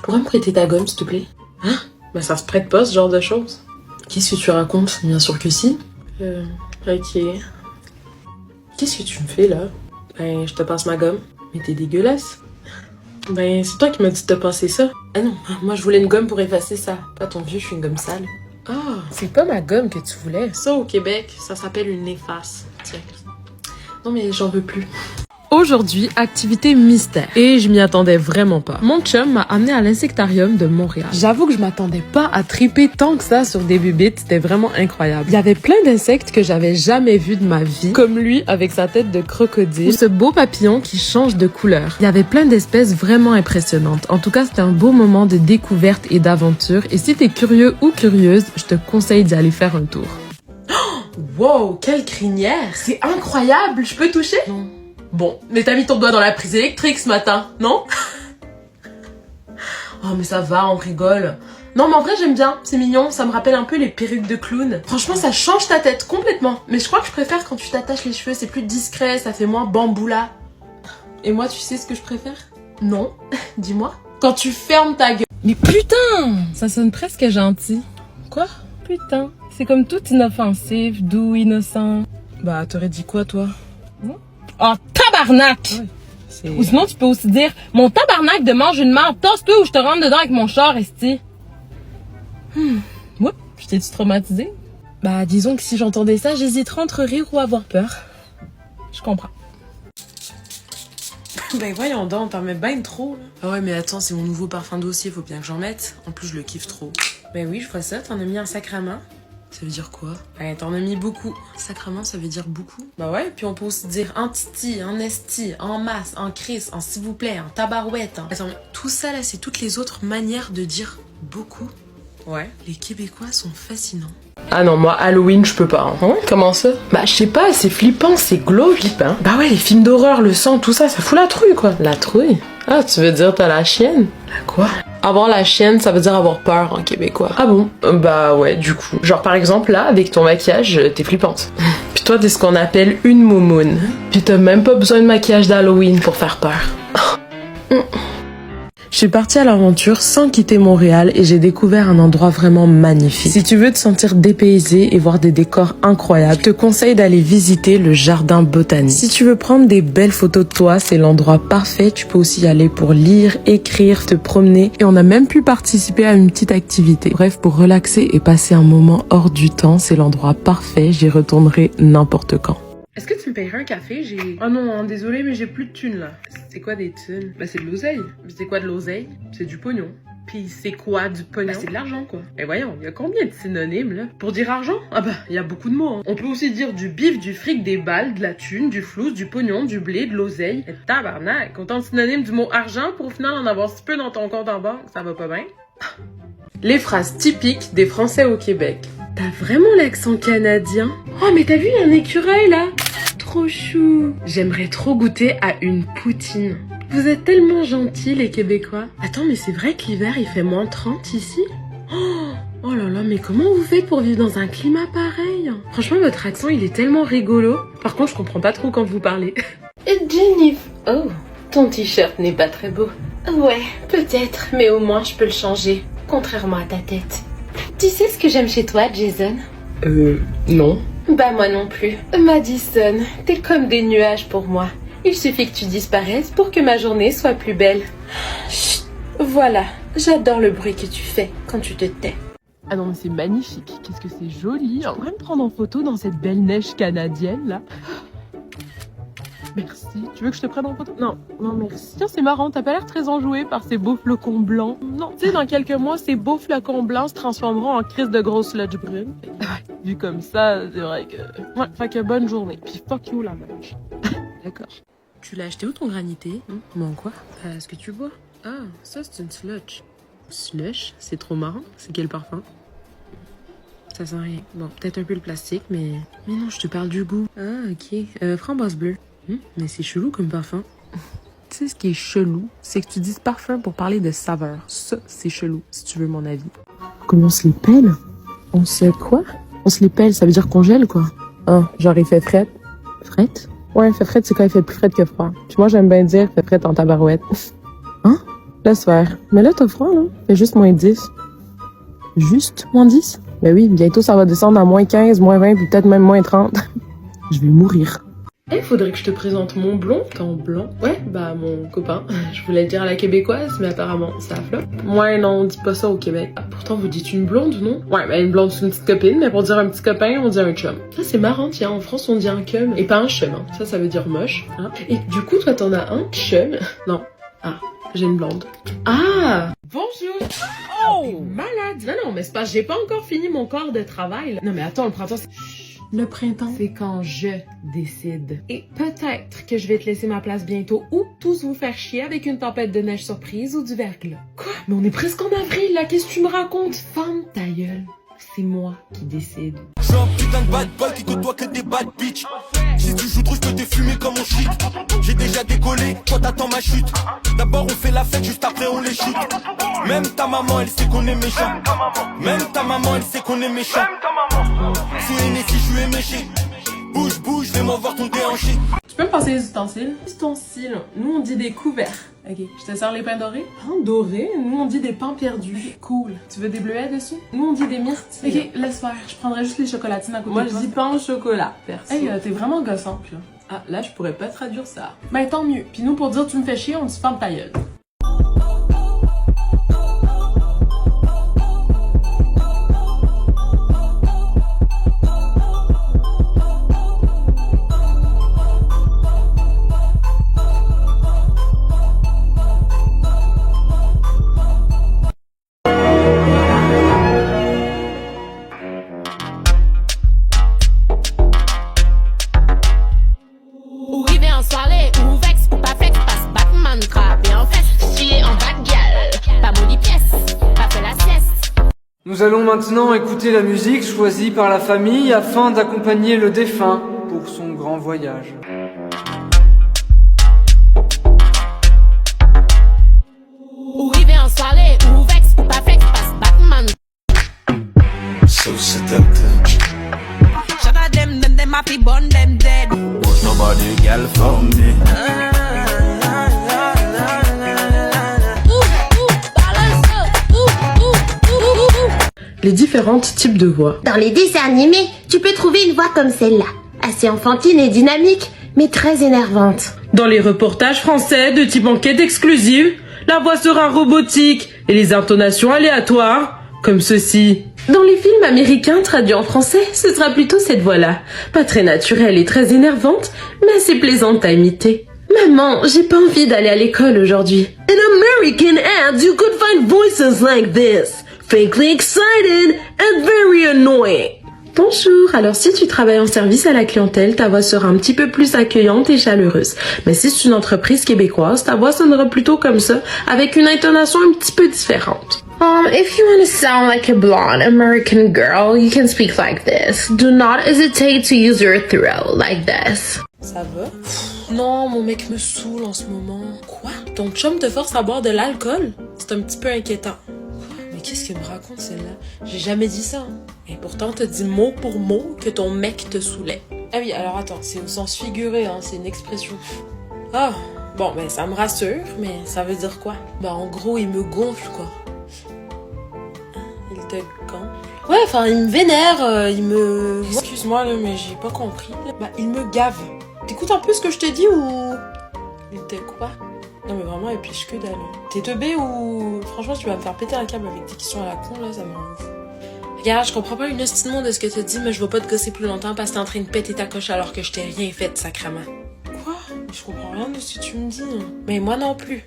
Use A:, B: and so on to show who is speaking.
A: pourrais me prêter ta gomme, s'il te plaît? Hein? Bah ça se prête pas, ce genre de choses. Qu'est-ce que tu racontes? Bien sûr que si. Ok. Qu'est-ce que tu me fais, là? Ben, je te passe ma gomme. Mais t'es dégueulasse. Ben, c'est toi qui m'as dit de te passer ça. Ah non, moi je voulais une gomme pour effacer ça. Pas ton vieux, je suis une gomme sale. Ah, c'est pas ma gomme que tu voulais. Ça, au Québec, ça s'appelle une efface. Tiens. Non mais j'en veux plus. Aujourd'hui, activité mystère. Et je m'y attendais vraiment pas. Mon chum m'a amené à l'insectarium de Montréal. J'avoue que je m'attendais pas à triper tant que ça sur des bubites. C'était vraiment incroyable. Il y avait plein d'insectes que j'avais jamais vus de ma vie. Comme lui, avec sa tête de crocodile. Ou ce beau papillon qui change de couleur. Il y avait plein d'espèces vraiment impressionnantes. En tout cas, c'était un beau moment de découverte et d'aventure. Et si t'es curieux ou curieuse, je te conseille d'y aller faire un tour. Wow, quelle crinière! C'est incroyable! Je peux toucher? Non. Bon, mais t'as mis ton doigt dans la prise électrique ce matin, non? Oh mais ça va, on rigole. Non mais en vrai j'aime bien, c'est mignon, ça me rappelle un peu les perruques de clown. Franchement ça change ta tête complètement. Mais je crois que je préfère quand tu t'attaches les cheveux, c'est plus discret, ça fait moins bamboula. Et moi tu sais ce que je préfère? Non, dis-moi. Quand tu fermes ta gueule. Mais putain! Ça sonne presque gentil. Quoi? Putain. C'est comme tout inoffensif, doux, innocent. Bah t'aurais dit quoi toi? Oh, tabarnak! Ouais, ou sinon, tu peux aussi dire, mon tabarnak de mange une marde, tasse-toi ou je te rentre dedans avec mon char, esti. Oups, je t'ai-tu traumatisée? Bah, disons que si j'entendais ça, j'hésiterais entre rire ou avoir peur. Je comprends. Ben voyons donc, t'en mets ben trop, là. Ah ouais, mais attends, c'est mon nouveau parfum d'Ossier, faut bien que j'en mette. En plus, je le kiffe trop. Ben oui, je ferais ça, t'en as mis un sacrament. Ça veut dire quoi? Ben, t'en as mis beaucoup. Sacrement, ça veut dire beaucoup. Bah ouais, puis on peut aussi dire en titi, en esti, en masse, en crise, en s'il vous plaît, en tabarouette. Attends, mais tout ça là, c'est toutes les autres manières de dire beaucoup. Ouais. Les Québécois sont fascinants. Ah non, moi, Halloween, je peux pas. Hein. Comment ça? Bah, je sais pas, c'est flippant, c'est glauque. Flippant. Bah ouais, les films d'horreur, le sang, tout ça, ça fout la trouille, quoi. La trouille? Ah, tu veux dire t'as la chienne? La quoi? Avoir la chienne, ça veut dire avoir peur en québécois. Ah bon? Bah ouais, du coup. Genre par exemple là, avec ton maquillage, t'es flippante. Puis toi, t'es ce qu'on appelle une moumoune. Puis t'as même pas besoin de maquillage d'Halloween pour faire peur. Je suis partie à l'aventure sans quitter Montréal et j'ai découvert un endroit vraiment magnifique. Si tu veux te sentir dépaysé et voir des décors incroyables, je te conseille d'aller visiter le jardin botanique. Si tu veux prendre des belles photos de toi, c'est l'endroit parfait. Tu peux aussi y aller pour lire, écrire, te promener et on a même pu participer à une petite activité. Bref, pour relaxer et passer un moment hors du temps, c'est l'endroit parfait. J'y retournerai n'importe quand. Est-ce que tu me payerais un café? Oh non, désolé, mais j'ai plus de thunes, là. C'est quoi des thunes? Bah, c'est de l'oseille. C'est quoi de l'oseille? C'est du pognon. Puis c'est quoi du pognon? Bah, c'est de l'argent, quoi. Et voyons, il y a combien de synonymes, là? Pour dire argent? Ah bah, il y a beaucoup de mots, hein. On peut aussi dire du bif, du fric, des balles, de la thune, du flouze, du pognon, du blé, de l'oseille. Et tabarnak! Autant de synonymes du mot argent pour au final en avoir si peu dans ton compte en banque, ça va pas bien? Les phrases typiques des Français au Québec. T'as vraiment l'accent canadien? Oh, mais t'as vu, il y a un écureuil, là? Trop chou. J'aimerais trop goûter à une poutine. Vous êtes tellement gentils, les Québécois. Attends, mais c'est vrai que l'hiver, il fait moins 30 ici? Oh là là, mais comment vous faites pour vivre dans un climat pareil? Franchement, votre accent, il est tellement rigolo. Par contre, je comprends pas trop quand vous parlez. Jennifer. Oh, ton t-shirt n'est pas très beau. Ouais, peut-être, mais au moins, je peux le changer. Contrairement à ta tête. Tu sais ce que j'aime chez toi, Jason? Non. Bah moi non plus. Madison, t'es comme des nuages pour moi. Il suffit que tu disparaisses pour que ma journée soit plus belle. Chut. Voilà, j'adore le bruit que tu fais quand tu te tais. Ah non mais c'est magnifique, qu'est-ce que c'est joli. J'aimerais me prendre en photo dans cette belle neige canadienne là. Merci. Tu veux que je te prenne en photo? Non, non merci. Tiens, c'est marrant, t'as pas l'air très enjoué par ces beaux flocons blancs. Non, tu sais, dans quelques mois, ces beaux flocons blancs se transformeront en crise de grosse sludge brune. Vu comme ça, c'est vrai que... Ouais, fait que bonne journée. Puis fuck you la neige. D'accord. Tu l'as acheté où ton granité? Comment quoi? Ce que tu bois. Ah, ça c'est une slush. Slush? C'est trop marrant. C'est quel parfum? Ça sent rien. Bon, peut-être un peu le plastique, mais... Mais non, je te parle du goût. Ah, ok. Framboise bleue. Mais c'est chelou comme parfum. Tu sais, ce qui est chelou, c'est que tu dises parfum pour parler de saveur. Ça, c'est chelou, si tu veux mon avis. Comment on se les pèle? On se quoi? On se les pèle, ça veut dire qu'on gèle, quoi. Ah, genre il fait fret. Fret? Ouais, il fait fret, c'est quand il fait plus fret que froid. Puis moi, j'aime bien dire il fait fret en tabarouette. Hein? Laisse faire. Mais là, t'as froid, là. C'est juste -10. Juste -10? Ben oui, bientôt ça va descendre à -15, -20, puis peut-être même -30. Je vais mourir. Eh, faudrait que je te présente mon blond, ton blond. Ouais, bah mon copain. Je voulais le dire à la québécoise, mais apparemment ça flop. Ouais, non, on dit pas ça au Québec. Ah, pourtant vous dites une blonde, non? Ouais, bah une blonde c'est une petite copine, mais pour dire un petit copain, on dit un chum. Ça c'est marrant, tiens, en France on dit un cum, et pas un chum, hein. Ça veut dire moche. Hein. Et du coup, toi t'en as un chum? Non. Ah, j'ai une blonde. Ah! Bonjour! Oh! Malade! Non, mais c'est pas, j'ai pas encore fini mon corps de travail, là. Non mais attends, le printemps c'est... Le printemps, c'est quand je décide. Et peut-être que je vais te laisser ma place bientôt ou tous vous faire chier avec une tempête de neige surprise ou du verglas. Quoi? Mais on est presque en avril, là, qu'est-ce que tu me racontes? Ferme ta gueule. C'est moi qui décide.
B: Je suis un putain de bad boy qui côtoie que des bad bitch. Si tu joues trop, je peux te fumer comme mon shit. J'ai déjà décollé, toi t'attends ma chute. D'abord on fait la fête, juste après on les shoot. Même ta maman elle sait qu'on est méchant. Même ta maman elle sait qu'on est méchant. Sous si je suis méché. Bouge, bouge, fais-moi voir ton déhanché.
A: Tu peux me passer les ustensiles? Ustensiles, nous on dit des couverts. Ok, je te sers les pains dorés? Pains dorés? Nous on dit des pains perdus. Cool. Tu veux des bleuets dessus? Nous on dit des myrtilles. Ok, laisse faire. Je prendrai juste les chocolatines à côté. Moi je dis pain au chocolat, perso. Hey, t'es vraiment gossant, puis là. Ah, là je pourrais pas traduire ça. Ben tant mieux. Puis nous pour dire tu me fais chier, on dit ferme ta gueule.
C: Nous allons maintenant écouter la musique choisie par la famille afin d'accompagner le défunt pour son grand voyage.
B: So seductive. Them happy bun them dead. Was nobody girl for me.
A: Les différents types de voix.
D: Dans les dessins animés, tu peux trouver une voix comme celle-là. Assez enfantine et dynamique, mais très énervante.
A: Dans les reportages français de type enquête exclusive, la voix sera robotique et les intonations aléatoires, comme ceci. Dans les films américains traduits en français, ce sera plutôt cette voix-là. Pas très naturelle et très énervante, mais assez plaisante à imiter. Maman, j'ai pas envie d'aller à l'école aujourd'hui. In American ads, you could find voices like this. Fakely excited and very annoying. Bonjour, alors si tu travailles en service à la clientèle, ta voix sera un petit peu plus accueillante et chaleureuse. Mais si c'est une entreprise québécoise, ta voix sonnera plutôt comme ça, avec une intonation un petit peu différente. If you want to sound like a blonde American girl, you can speak like this. Do not hesitate to use your throat like this. Ça va? Non, mon mec me saoule en ce moment. Quoi? Ton chum te force à boire de l'alcool? C'est un petit peu inquiétant. Mais qu'est-ce qu'elle me raconte celle-là? J'ai jamais dit ça. Hein. Et pourtant, t'as dit mot pour mot que ton mec te saoulait. Ah oui, alors attends, c'est au sens figuré, hein, c'est une expression. Ah, bon, ben ça me rassure, mais ça veut dire quoi? Ben en gros, il me gonfle, quoi. Il te gonfle? Ouais, enfin, il me vénère, il me... Excuse-moi, là, mais j'ai pas compris. Là. Bah, il me gave. T'écoutes un peu ce que je te dis ou... Il te quoi? Non mais vraiment, elle piche que dalle. T'es teubé ou... Franchement, tu vas me faire péter un câble avec tes questions à la con, là, ça me rend ouf. Regarde, je comprends pas une hostie de monde de ce que tu dis, mais je vais pas te gosser plus longtemps parce que t'es en train de péter ta coche alors que je t'ai rien fait, sacrément. Quoi? Je comprends rien de ce que tu me dis. Mais moi non plus.